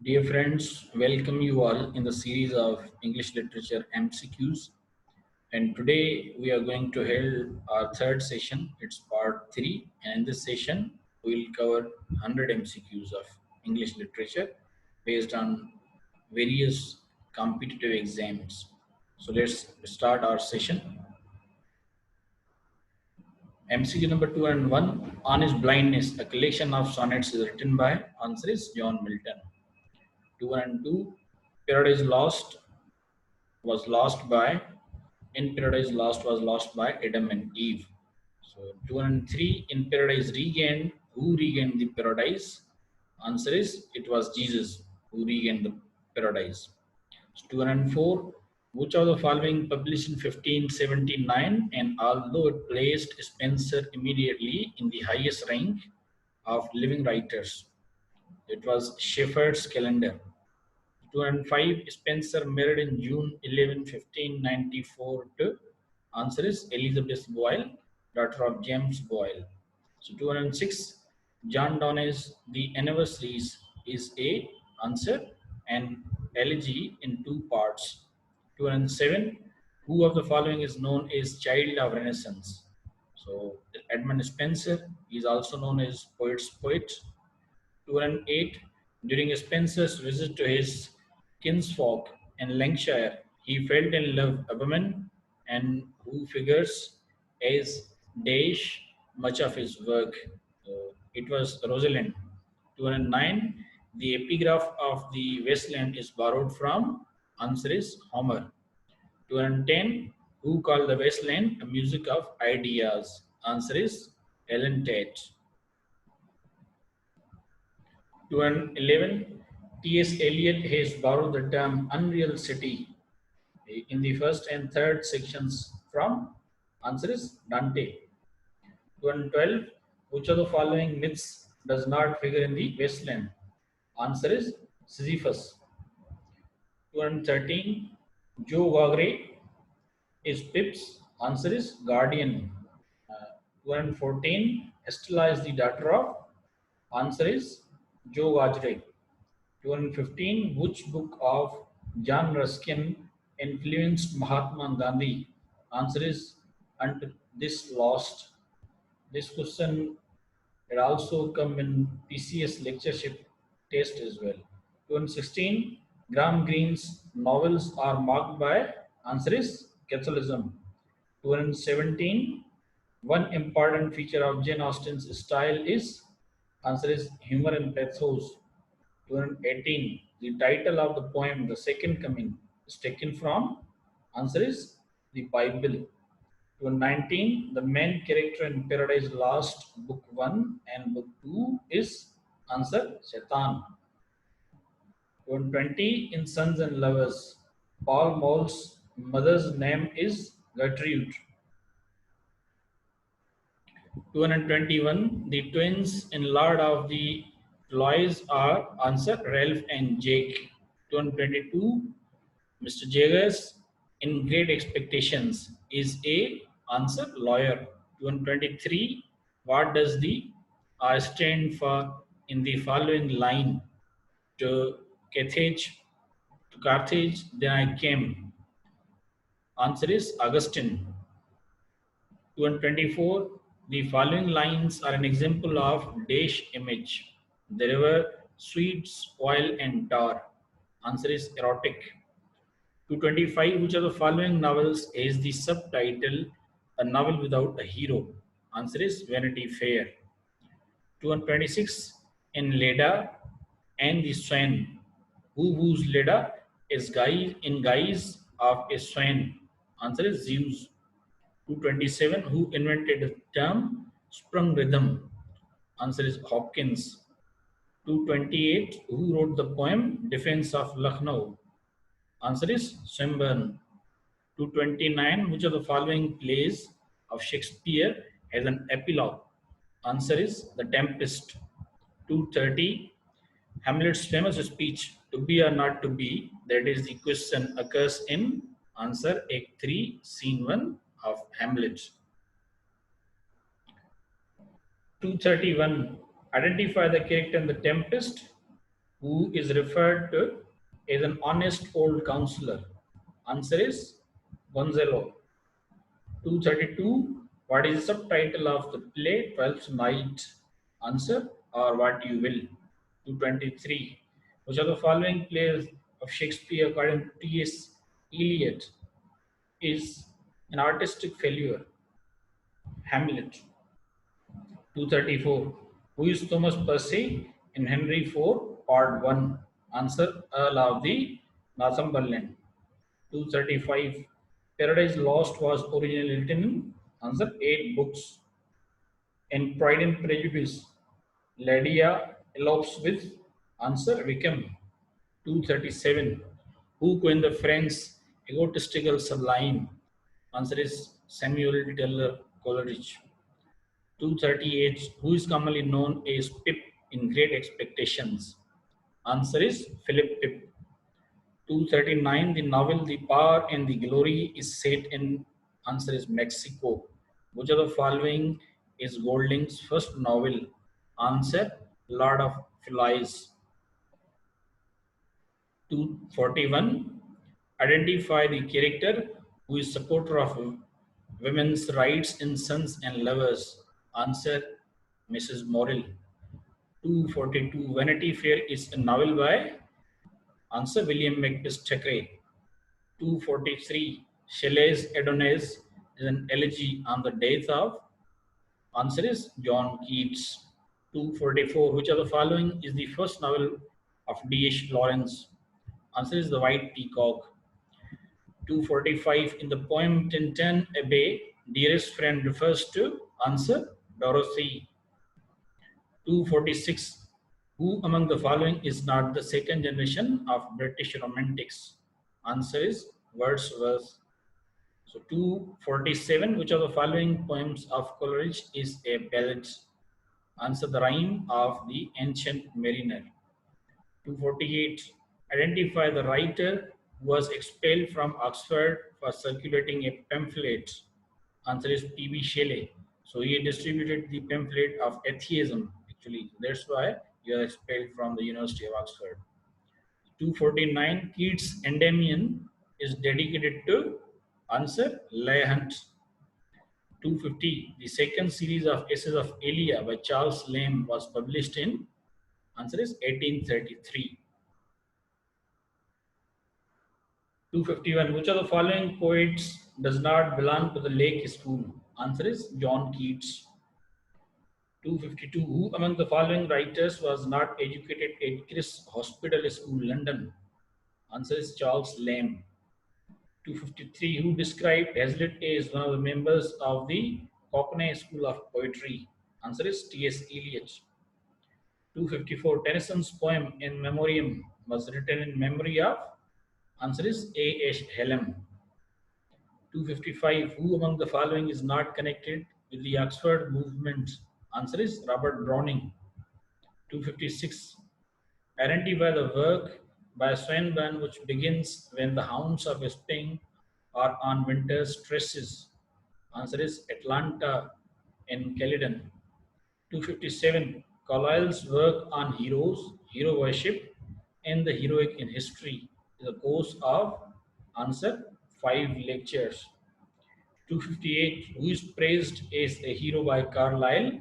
Dear friends, welcome you all in the series of English Literature MCQs. And today we are going to hold our third session. It's part 3. And in this session, we'll cover 100 MCQs of English Literature based on various competitive exams. So let's start our session. MCQ number 2 and 1, On His Blindness, a collection of sonnets is written by, answer is John Milton. 2 and 2, Paradise Lost was lost by, in Paradise Lost was lost by Adam and Eve. So 2 and 3, in Paradise Regained, who regained the paradise? Answer is, it was Jesus who regained the paradise. So 2 and 4, which of the following published in 1579, and although it placed Spenser immediately in the highest rank of living writers, it was Shepherd's Calendar. 2 and 5, Spenser married in June 11, 1594 to, answer is Elizabeth Boyle, daughter of James Boyle. So 2 and 6, John Donne's The Anniversaries is a, answer, an elegy in 2 parts. 2 and 7, who of the following is known as child of Renaissance? So Edmund Spenser is also known as poet's poet. 208, during Spenser's visit to his kinsfolk in Lancashire, he fell in love with a woman and who figures as dash much of his work. So it was Rosalind. 209, the epigraph of the Waste Land is borrowed from, answer is Homer. 210, who called the Waste Land a music of ideas? Answer is Ellen Tate. 211, T.S. Eliot has borrowed the term unreal city in the first and third sections from, answer is Dante. 212, which of the following myths does not figure in the Waste Land? Answer is Sysyphus. 213, Joe Gargery is Pip's, answer is guardian. 214, Estella is the daughter of, answer is Joe Gargery. 215, which book of John Ruskin influenced Mahatma Gandhi? Answer is Unto This Lost. This question it also come in PCS lectureship test as well. 2016, Graham Greene's novels are marked by, answer is Catholicism. 2017, one important feature of Jane Austen's style is, answer is humor and pathos. 2018, the title of the poem, The Second Coming, is taken from, answer is the Bible. 2019, the main character in Paradise Lost, Book 1 and Book 2 is, answer, Satan. 2020, in Sons and Lovers, Paul Mole's mother's name is Gertrude. 221, the twins in Lord of the Flies are, answer, Ralph and Jake. 222, Mr. Jaggers in Great Expectations is a, answer, lawyer. 223, what does the R stand for in the following line? To Carthage, then I came. Answer is Augustine. 224, the following lines are an example of dash image. The river, sweets, oil, and tar. Answer is erotic. 225, which of the following novels is the subtitle A Novel Without a Hero? Answer is Vanity Fair. 226, in Leda and the Swan, who woos Leda is guy in guise of a swan? Answer is Zeus. 227, who invented the term sprung rhythm? Answer is Hopkins. 228, who wrote the poem Defense of Lucknow? Answer is Swinburne. 229, which of the following plays of Shakespeare has an epilogue? Answer is The Tempest. 230, Hamlet's famous speech, to be or not to be, that is the question, occurs in, answer, Act 3, Scene 1 of Hamlet. 231, identify the character in The Tempest. Who is referred to as an honest old counselor? Answer is Gonzalo. 232. What is the subtitle of the play Twelfth Night? Answer or what you will. 223. Which of the following plays of Shakespeare, according to T.S. Eliot, is an artistic failure? Hamlet. 234. Who is Thomas Percy in Henry IV, Part 1? Answer Earl of the Northumberland. 235. Paradise Lost was originally written in answer 8 books. In Pride and Prejudice, Lydia elopes with answer Wickham. 237. Who coined the French egotistical sublime? Answer is Samuel Taylor Coleridge. 238. Who is commonly known as Pip in Great Expectations? Answer is Philip Pip. 239. The novel The Power and the Glory is set in answer is Mexico. Which of the following is Golding's first novel? Answer Lord of Flies. 241. Identify the character who is supporter of women's rights in Sons and Lovers. Answer Mrs. Morel. 242. Vanity Fair is a novel by answer William Makepeace Thackeray. 243. Shelley's Adonais is an elegy on the death of answer is John Keats. 244. Which of the following is the first novel of D.H. Lawrence? Answer is The White Peacock. 245. In the poem Tintin Abbey, dearest friend refers to answer Dorothy. 246. Who among the following is not the second generation of British Romantics? Answer is Wordsworth. So 247. Which of the following poems of Coleridge is a ballad? Answer the Rime of the Ancient Mariner. 248. Identify the writer who was expelled from Oxford for circulating a pamphlet. Answer is P.B. Shelley. So he distributed the pamphlet of atheism. Actually, that's why you are expelled from the University of Oxford. 249. Keats' Endymion is dedicated to answer Leigh Hunt. 250. The second series of essays of Eliot by Charles Lamb was published in answer is 1833. 251. Which of the following poets does not belong to the Lake School? Answer is John Keats. 252. Who among the following writers was not educated at Christ's Hospital School, London? Answer is Charles Lamb. 253. Who described Hazlitt as one of the members of the Cockney School of Poetry? Answer is T.S. Eliot. 254. Tennyson's poem In Memoriam was written in memory of answer is A.H. Hallam. 255. Who among the following is not connected with the Oxford movement? Answer is Robert Browning. 256. Identify the work by Swinburne which begins when the hounds of spring are on winter's tresses. Answer is Atlanta in Caledon. 257. Carlyle's work on heroes, hero worship, and the heroic in history is a course of answer 5 lectures. 258. Who is praised as a hero by Carlyle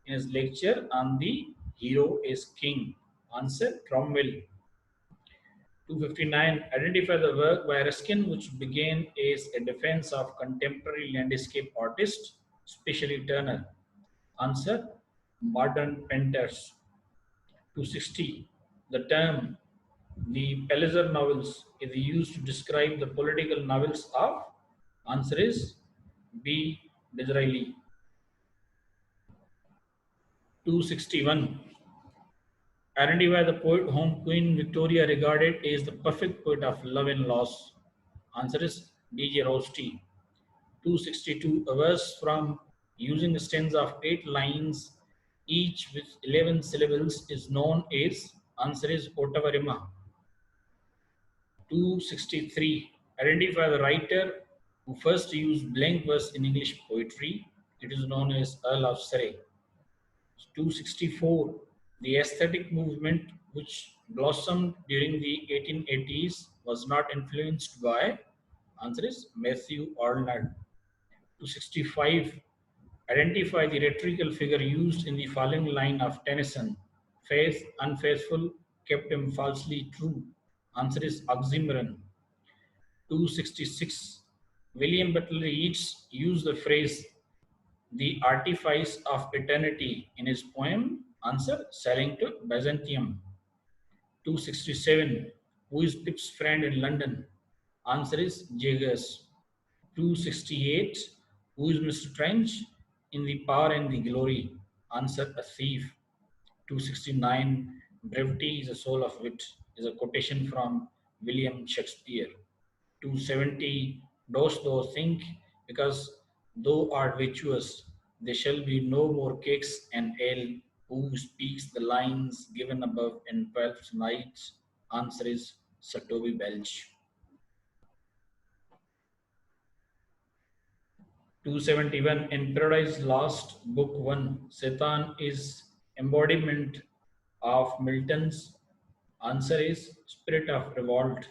in his lecture on the hero is king? Answer Cromwell. 259. Identify the work by Ruskin which began as a defense of contemporary landscape artists, especially Turner. Answer modern painters. 260. The term the Palliser novels is used to describe the political novels of answer is B. Disraeli. 261. Identify the poet whom Queen Victoria regarded as the perfect poet of love and loss. Answer is D.J. Rosti. 262. A verse from using a stanza of 8 lines, each with 11 syllables, is known as answer is Ottavarima. 263. Identify the writer who first used blank verse in English poetry. It is known as Earl of Surrey. 264. The aesthetic movement which blossomed during the 1880s, was not influenced by? Answer is Matthew Arnold. 265. Identify the rhetorical figure used in the following line of Tennyson. Faith unfaithful kept him falsely true. Answer is oxymoron. 266. William Butler Yeats used the phrase the artifice of eternity in his poem. Answer sailing to Byzantium. 267. Who is Pip's friend in London? Answer is Jaggers. 268. Who is Mr. Trench in The Power and the Glory? Answer a thief. 269. Brevity is the soul of wit is a quotation from William Shakespeare. 270. Dost thou think, because thou art virtuous, there shall be no more cakes and ale? Who speaks the lines given above in Twelfth Night? Answer is Sir Toby Belch. 271. In Paradise Lost, Book 1, Satan is embodiment of Milton's. Answer is spirit of revolt.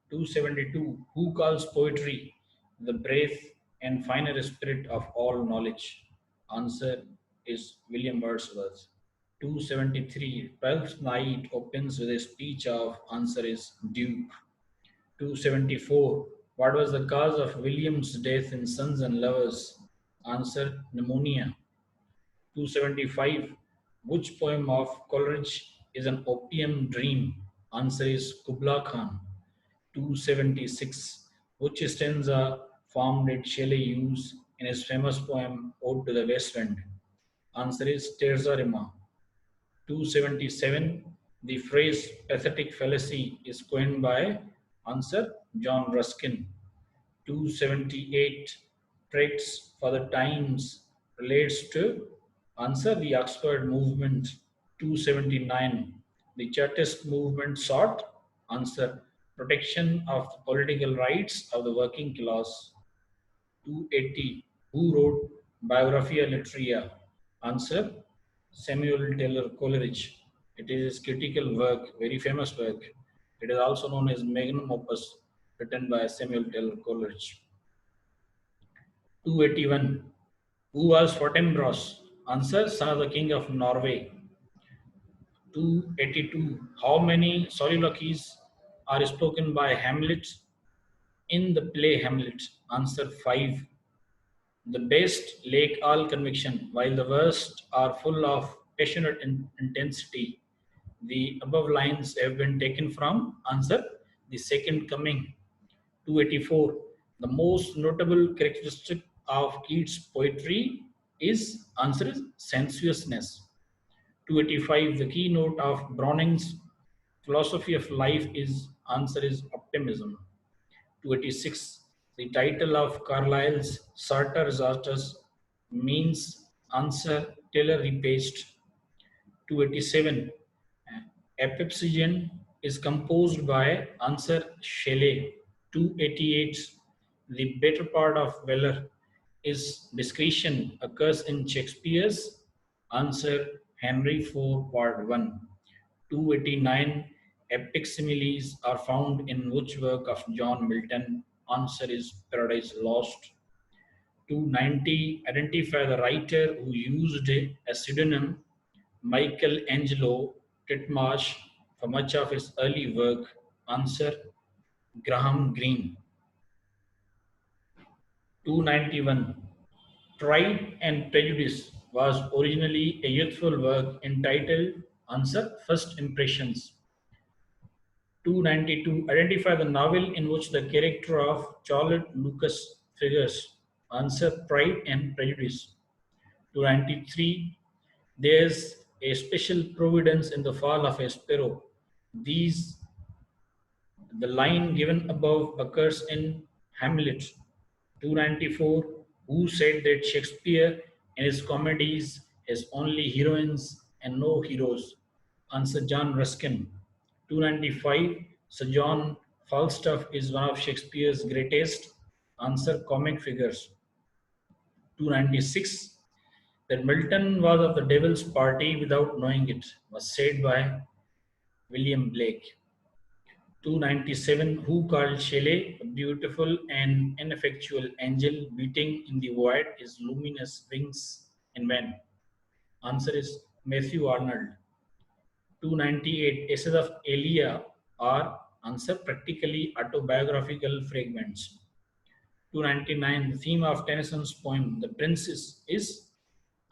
272. Who calls poetry the breath and finer spirit of all knowledge? Answer is William Wordsworth. 273. Twelfth Night opens with a speech of answer is Duke. 274. What was the cause of William's death in Sons and Lovers? Answer pneumonia. 275. Which poem of Coleridge is an opium dream? Answer is Kubla Khan. 276. Which stanza form did Shelley use in his famous poem Ode to the Waste Land? Answer is Terza Rima. 277. The phrase pathetic fallacy is coined by? Answer John Ruskin. 278. Tracts for the Times relates to? Answer the Oxford Movement. 279. The Chartist movement sought? Answer protection of the political rights of the working class. 280. Who wrote Biographia Literaria? Answer Samuel Taylor Coleridge. It is his critical work, very famous work. It is also known as magnum opus, written by Samuel Taylor Coleridge. 281. Who was Fortinbras? Answer son of the King of Norway. 282. How many soliloquies are spoken by Hamlet in the play Hamlet? Answer 5. The best lack all conviction, while the worst are full of passionate intensity. The above lines have been taken from? Answer The Second Coming. 284. The most notable characteristic of Keats' poetry is? Answer is sensuousness. 285. The keynote of Browning's philosophy of life is? Answer is optimism. 286. The title of Carlyle's Sartor's Artus means? Answer Taylor repaged. 287. Epipsychian is composed by? Answer Shelley. 288. The better part of valor is discretion occurs in Shakespeare's? Answer Henry IV Part 1. 289. Epic similes are found in which work of John Milton? Answer is Paradise Lost. 290. Identify the writer who used a pseudonym Michelangelo Titmarsh for much of his early work. Answer Graham Greene. 291. Pride and Prejudice was originally a youthful work entitled? Answer First Impressions. 292. Identify the novel in which the character of Charlotte Lucas figures. Answer Pride and Prejudice. 293. There's a special providence in the fall of a sparrow. These, the line given above occurs in Hamlet. 294. Who said that Shakespeare in his comedies has only heroines and no heroes? Answer John Ruskin. 295. Sir John Falstaff is one of Shakespeare's greatest? Answer comic figures. 296. That Milton was of the devil's party without knowing it was said by? William Blake. 297. Who called Shelley a beautiful and ineffectual angel beating in the void his luminous wings in vain? Answer is Matthew Arnold. 298. Essays of Eliot are answer practically autobiographical fragments. 299. The theme of Tennyson's poem The Princess is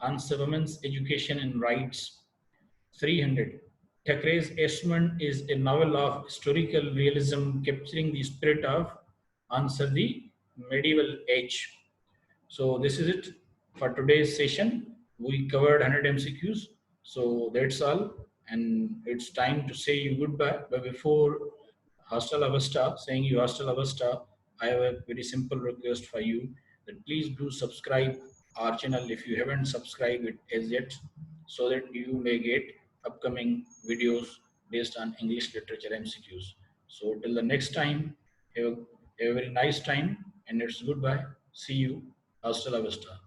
answer women's education and rights. 300. Thackeray's Esmond is a novel of historical realism capturing the spirit of answer the medieval age. So this is it for today's session. We covered 100 MCQs. So that's all. And it's time to say you goodbye. But before hasta la vista, saying you hasta la vista, I have a very simple request for you that please do subscribe our channel if you haven't subscribed it as yet, so that you may get upcoming videos based on English literature MCQs. So till the next time, have a very nice time and it's goodbye. See you. Hasta la vista.